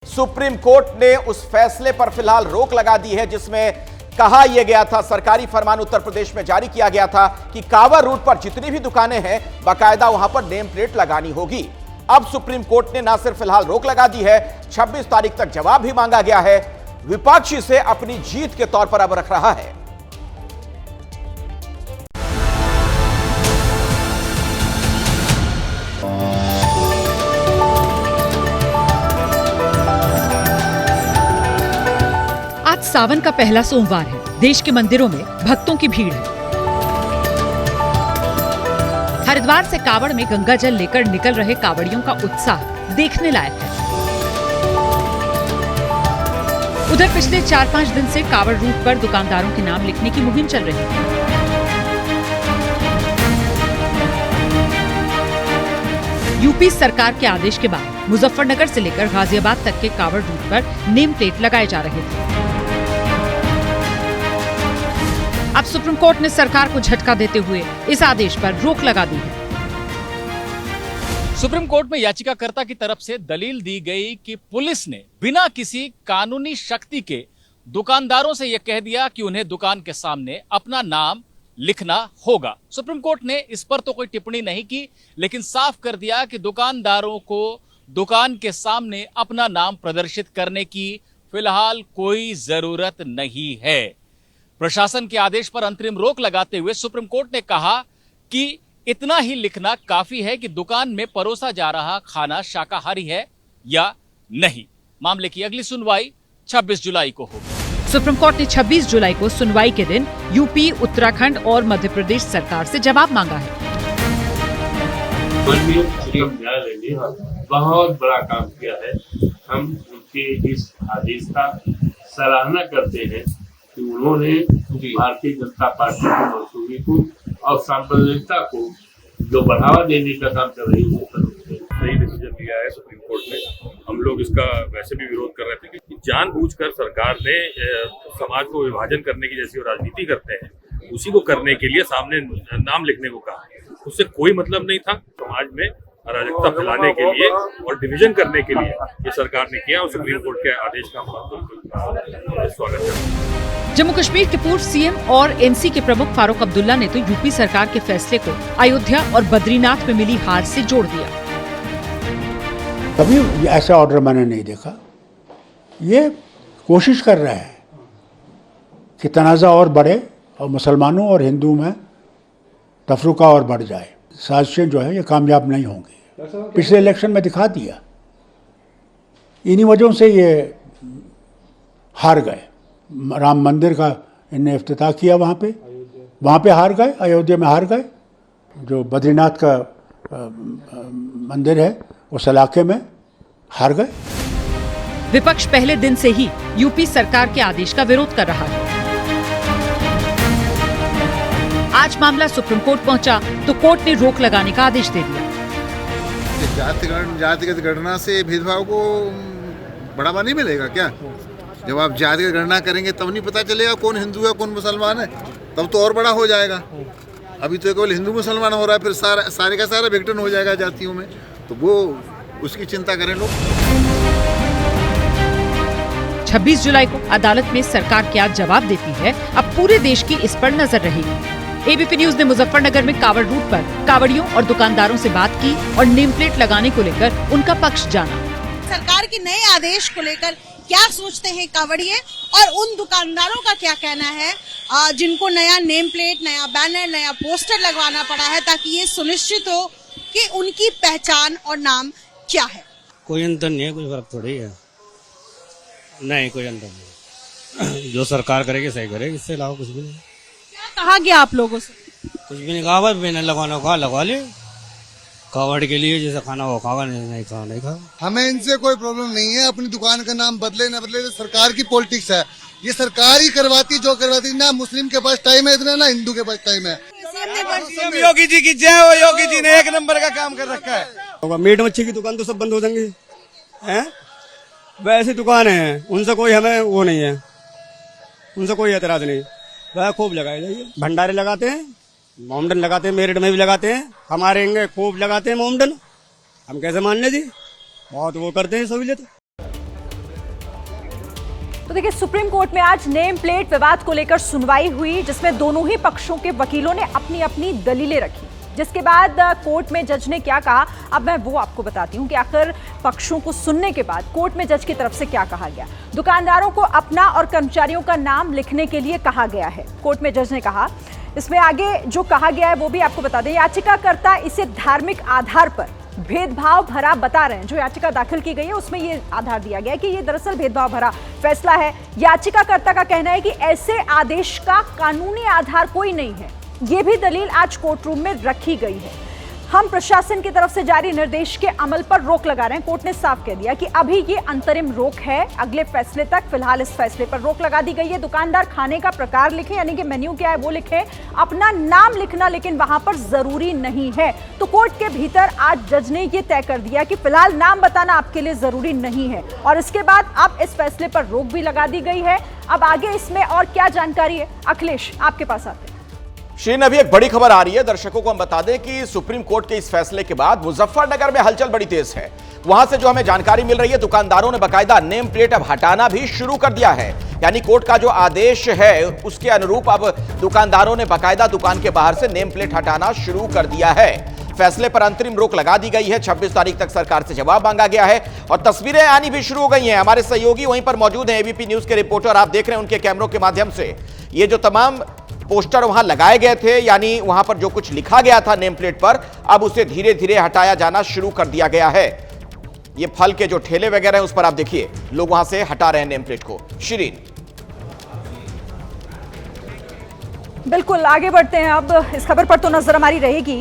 Supreme court ने उस फैसले पर फिलहाल रोक लगा दी है जिसमें कहा यह गया था, सरकारी फरमान उत्तर प्रदेश में जारी किया गया था कि कांवर रूट पर जितनी भी दुकानें हैं बाकायदा वहां पर नेम प्लेट लगानी होगी। अब सुप्रीम कोर्ट ने ना सिर्फ फिलहाल रोक लगा दी है, 26 तारीख तक जवाब भी मांगा गया है। विपक्ष इसे अपनी जीत के तौर पर अब रख रहा है। आज सावन का पहला सोमवार है। देश के मंदिरों में भक्तों की भीड़ है। हरिद्वार से कावड़ में गंगा जल लेकर निकल रहे कावड़ियों का उत्साह देखने लायक है। उधर पिछले 4-5 दिन से कावड़ रूट पर दुकानदारों के नाम लिखने की मुहिम चल रही है। यूपी सरकार के आदेश के बाद मुजफ्फरनगर से लेकर गाजियाबाद तक के कावड़ रूट पर नेम प्लेट लगाए जा रहे थे। अब सुप्रीम कोर्ट ने सरकार को झटका देते हुए इस आदेश पर रोक लगा दी है। सुप्रीम कोर्ट में याचिकाकर्ता की तरफ से दलील दी गई कि पुलिस ने बिना किसी कानूनी शक्ति के दुकानदारों से यह कह दिया कि उन्हें दुकान के सामने अपना नाम लिखना होगा। सुप्रीम कोर्ट ने इस पर तो कोई टिप्पणी नहीं की, लेकिन साफ कर दिया कि दुकानदारों को दुकान के सामने अपना नाम प्रदर्शित करने की फिलहाल कोई जरूरत नहीं है। प्रशासन के आदेश पर अंतरिम रोक लगाते हुए सुप्रीम कोर्ट ने कहा कि इतना ही लिखना काफी है कि दुकान में परोसा जा रहा खाना शाकाहारी है या नहीं। मामले की अगली सुनवाई 26 जुलाई को होगी। सुप्रीम कोर्ट ने 26 जुलाई को सुनवाई के दिन यूपी, उत्तराखंड और मध्य प्रदेश सरकार से जवाब मांगा है। न्यायालय ने बहुत बड़ा काम किया है। हम उनके इस आदेश का सराहना करते हैं कि उन्होंने भारतीय जनता पार्टी की मंसूबी को और सांप्रदायिकता को जो बढ़ावा देने का काम कर रही है, सही डिसीजन लिया है सुप्रीम कोर्ट ने। हम लोग इसका वैसे भी विरोध कर रहे थे कि जानबूझकर सरकार ने समाज को विभाजन करने की जैसी राजनीति करते हैं, उसी को करने के लिए सामने नाम लिखने को कहा। उससे कोई मतलब नहीं था। समाज में अराजकता फैलाने के लिए और डिवीजन करने के लिए ये सरकार ने किया और सुप्रीम कोर्ट के आदेश का स्वागत है। जम्मू कश्मीर के पूर्व सीएम और एनसी के प्रमुख फारूक अब्दुल्ला ने तो यूपी सरकार के फैसले को अयोध्या और बद्रीनाथ में मिली हार से जोड़ दिया। कभी ऐसा ऑर्डर मैंने नहीं देखा। ये कोशिश कर रहे हैं कि तनाज़ा और बढ़े और मुसलमानों और हिंदू में तफरुका और बढ़ जाए। साजिशें जो है ये कामयाब नहीं होंगी। पिछले इलेक्शन में दिखा दिया। इन्हीं वजहों से ये हार गए। राम मंदिर का इन्हें इफ्तिताह किया, वहाँ पे हार गए। अयोध्या में हार गए। जो बद्रीनाथ का मंदिर है उस इलाके में हार गए। विपक्ष पहले दिन से ही यूपी सरकार के आदेश का विरोध कर रहा है। आज मामला सुप्रीम कोर्ट पहुंचा तो कोर्ट ने रोक लगाने का आदेश दे दिया। जातिगत गणना से भेदभाव को बढ़ावा नहीं मिलेगा क्या? जब आप जातिगत गणना करेंगे तब नहीं पता चलेगा कौन हिंदू है कौन मुसलमान है, तब तो और बड़ा हो जाएगा। अभी तो केवल हिंदू मुसलमान हो रहा है, फिर सारे का सारा विघटन हो जाएगा जातियों में। तो वो उसकी चिंता करें लोग। 26 जुलाई को अदालत में सरकार क्या जवाब देती है, अब पूरे देश की इस पर नजर रहेगी। एबीपी न्यूज ने मुजफ्फरनगर में कावड़ रूट पर कावड़ियों और दुकानदारों से बात की और नेम प्लेट लगाने को लेकर उनका पक्ष जाना। सरकार के नए आदेश को लेकर क्या सोचते हैं कावड़िए और उन दुकानदारों का क्या कहना है जिनको नया नेम प्लेट, नया बैनर, नया पोस्टर लगवाना पड़ा है ताकि ये सुनिश्चित हो कि उनकी पहचान और नाम क्या है। कोई अंतर नहीं है, कोई फर्क थोड़ी है। नहीं, कोई अंतर नहीं। जो सरकार करेगी सही करेगी, इससे अलावा कुछ भी नहीं। क्या कहा गया आप लोगों से? कुछ भी नहीं कहा। बैनर लगवाना कहा लगवा ले। कावड़ के लिए जैसे खाना वो खागा, नहीं खाओ नहीं खाओ। हमें इनसे कोई प्रॉब्लम नहीं है। अपनी दुकान का नाम बदले न बदले तो सरकार की पॉलिटिक्स है। ये सरकार ही करवाती जो करवाती। ना मुस्लिम के पास टाइम है इतना, ना हिंदू के पास टाइम है। योगी जी की जय हो। योगी जी ने एक नंबर का काम कर रखा है। मीट मच्छी की दुकान तो सब बंद हो जाएंगी हैं। वैसी दुकान है, उनसे कोई हमें वो नहीं है, उनसे कोई एतराज नहीं। वह खूब लगाए जाइए। भंडारे लगाते हैं, मोमडन लगाते हैं, मेरिट में भी लगाते हैं। हमारे खूब लगाते हैं मोमडन। हम कैसे मान ले जी, बहुत वो करते हैं सहूलियत। तो देखिए, सुप्रीम कोर्ट में आज नेम प्लेट विवाद को लेकर सुनवाई हुई, जिसमें दोनों ही पक्षों के वकीलों ने अपनी अपनी दलीलें रखी। जिसके बाद कोर्ट में जज ने क्या कहा, अब मैं वो आपको बताती हूँ कि आखिर पक्षों को सुनने के बाद कोर्ट में जज की तरफ से क्या कहा गया। दुकानदारों को अपना और कर्मचारियों का नाम लिखने के लिए कहा गया है। कोर्ट में जज ने कहा, इसमें आगे जो कहा गया है वो भी आपको बता दें। याचिकाकर्ता इसे धार्मिक आधार पर भेदभाव भरा बता रहे हैं। जो याचिका दाखिल की गई है उसमें ये आधार दिया गया है कि ये दरअसल भेदभाव भरा फैसला है। याचिकाकर्ता का कहना है कि ऐसे आदेश का कानूनी आधार कोई नहीं है। ये भी दलील आज कोर्ट रूम में रखी गई है। हम प्रशासन की तरफ से जारी निर्देश के अमल पर रोक लगा रहे हैं। कोर्ट ने साफ कह दिया कि अभी ये अंतरिम रोक है, अगले फैसले तक। फिलहाल इस फैसले पर रोक लगा दी गई है। दुकानदार खाने का प्रकार लिखे, यानी कि मेन्यू क्या है वो लिखे, अपना नाम लिखना लेकिन वहां पर जरूरी नहीं है। तो कोर्ट के भीतर आज जज ने ये तय कर दिया कि फिलहाल नाम बताना आपके लिए जरूरी नहीं है, और इसके बाद अब इस फैसले पर रोक भी लगा दी गई है। अब आगे इसमें और क्या जानकारी है, अखिलेश आपके पास आते हैं। शीन, अभी एक बड़ी खबर आ रही है, दर्शकों को हम बता दें कि सुप्रीम कोर्ट के इस फैसले के बाद मुजफ्फरनगर में हलचल बड़ी तेज है। वहां से जो हमें जानकारी मिल रही है, दुकानदारों ने बाकायदा नेम प्लेट अब हटाना भी शुरू कर दिया है। यानी कोर्ट का जो आदेश है उसके अनुरूप अब दुकानदारों ने बाकायदा दुकान के बाहर से नेम प्लेट हटाना शुरू कर दिया है। फैसले पर अंतरिम रोक लगा दी गई है। 26 तारीख तक सरकार से जवाब मांगा गया है और तस्वीरें आनी भी शुरू हो गई हैं। हमारे सहयोगी वहीं पर मौजूद हैं, एबीपी न्यूज के रिपोर्टर, आप देख रहे हैं उनके कैमरों के माध्यम से ये जो तमाम पोस्टर वहां लगाए गए थे, यानी वहां पर जो कुछ लिखा गया था नेम प्लेट पर, अब उसे धीरे धीरे हटाया जाना शुरू कर दिया गया है। ये फल के जो ठेले वगैरह हैं उस पर आप देखिए लोग वहां से हटा रहे हैं नेम प्लेट को। शिरीन, बिल्कुल आगे बढ़ते हैं। अब इस खबर पर तो नजर हमारी रहेगी।